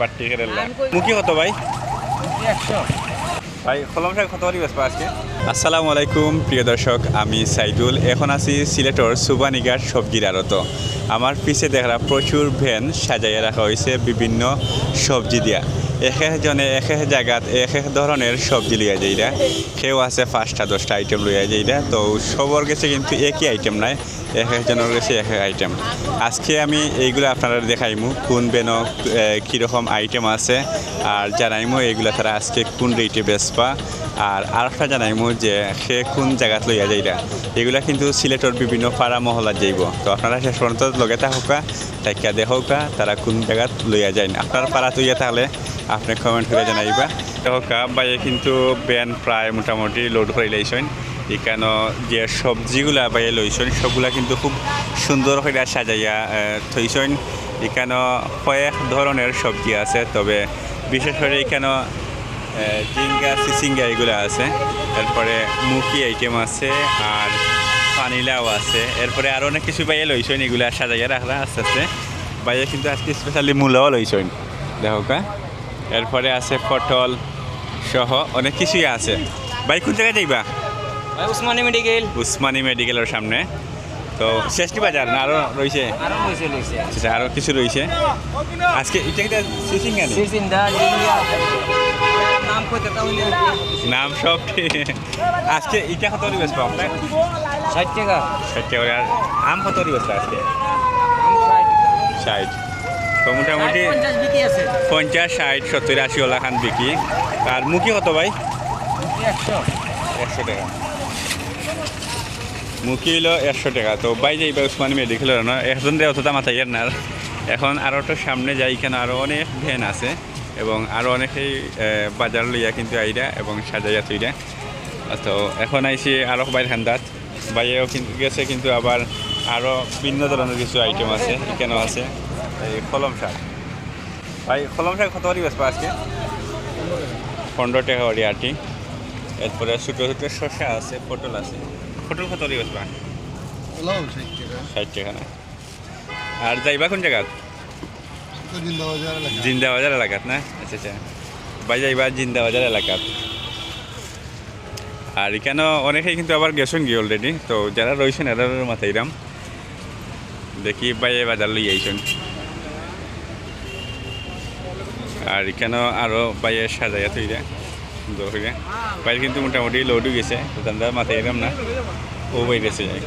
বাট্টি কেরেলা মুখি কত ভাই? 100 ভাই কলম শাক কত করে বেচবা আজকে? আসসালামু আলাইকুম প্রিয় দর্শক, আমি সাইদুল। এখন আছি সিলেটর সুবানিঘাট সবজির আড়ত। আমার পিছে দেখা প্রচুর ভ্যান সাজাইয়া রাখা হয়েছে বিভিন্ন সবজি দিয়া। এক একজনে এক এক জায়গাত এক এক ধরনের সবজি লইয়া যাইরা। কেউ আছে 5টা 10টা আইটেম লইয়া যাইরা। তো সবার কাছে কিন্তু একই আইটেম নাই, এক একজনের কাছে এক এক আইটেম। আজকে আমি এইগুলো আপনারা দেখাইমু কোন বেন কীরকম আইটেম আছে, আর জানাইমু এইগুলো তারা আজকে কোন রেটে বেচবা। আর আরেকটা জানাইমু যে সে কোন জায়গাত লইয়া যাইরা। এগুলা কিন্তু সিলেটর বিভিন্ন পাড়া মহলাত যাইব। তো আপনারা শেষ পর্যন্ত লগে থাকুকা, তাইকা দেখুকা তারা কোন জায়গাত লইয়া যায় না। আপনার পাড়া তৈয়া থাকলে আপনি কমেন্ট করে জানাইবা। দেখুকা বাইরে কিন্তু ব্যান প্রায় মোটামুটি লোড করে লাইছেন। এখানে যে সবজিগুলা বাইরে লইছেন সবগুলা কিন্তু খুব সুন্দর করে সাজাইয়া থইছেন। এখানে কয়েক ধরনের সবজি আছে, তবে বিশেষ করে এখানে জিঙ্গা চিচিঙ্গা এগুলো আছে। এরপরে মুখি আইটেম আছে আর পানিলাও আছে। এরপরে আরও অনেক কিছু বাইরে লইছেন, এগুলা সাজাইয়া রাখলা আস্তে আস্তে। বাইরে কিন্তু আজকে স্পেশালি মূলাও লইছেন দেখোকা। এরপরে আছে পটল সহ অনেক কিছুই আছে। ভাই কোন জায়গায় যাইবা? উসমানী মেডিকেল। উসমানী মেডিকেলের সামনে। তো শেষটি বাজার না আরও রয়েছে? আচ্ছা, আরও কিছু রয়েছে আজকে। এটা একটা চিচিঙ্গা নাম সব আজকে ইটা কত করে বেচবো আপনার? 60 টাকা। 60 টাকা। আর আম কত করে বেচবো আজকে? 60। তো মোটামুটি 50, 60, 70, 80 ওলা খান বিক্রি। আর মুখি কত ভাই? 100 টাকা। মুখি হলো 100 টাকা। তো বাই যাইবা উসমানী মেডিকেলের না, একজন দিয়ে অতটা মাথায় না। এখন আরও তো সামনে যাই, এখানে আরও অনেক ভ্যান আছে এবং আরও অনেকেই বাজার লইয়া কিন্তু আইরা এবং সাজাইয়া তৈরা। তো এখন আইসি আরও বাইর খান্দাত বাইরেও কিন্তু গেছে, কিন্তু আবার আরও ভিন্ন ধরনের কিছু আইটেম আছে। এখানেও আছে এই কলম শাক। ভাই কলম শাক কত করে বেচবো আজকে? 15 টাকা করে আটি। এরপরে ছোটো ছোটো শসা আছে, পটল আছে। পটল কত করে বেচবা? 60 টাকা না। আর যাইবা কোন জায়গাত? জিন্দা বাজার এলাকাত না? আচ্ছা আচ্ছা, বাই যাইবা জিন্দা বাজার এলাকাত। আর এখানে অনেকেই কিন্তু আবার গেছেন গিয়ে অলরেডি। তো যারা রয়েছেন এদের মাথায় রাম দেখি বাইরে বাজার লই আইছেন। আর এখানেও আরও বাইরে সাজাইয়া তৈরা সুন্দর করে। বাইরে কিন্তু মোটামুটি লোডও গেছে, তো তাদের মাথায় রাম না ও বাইরেছে যায়।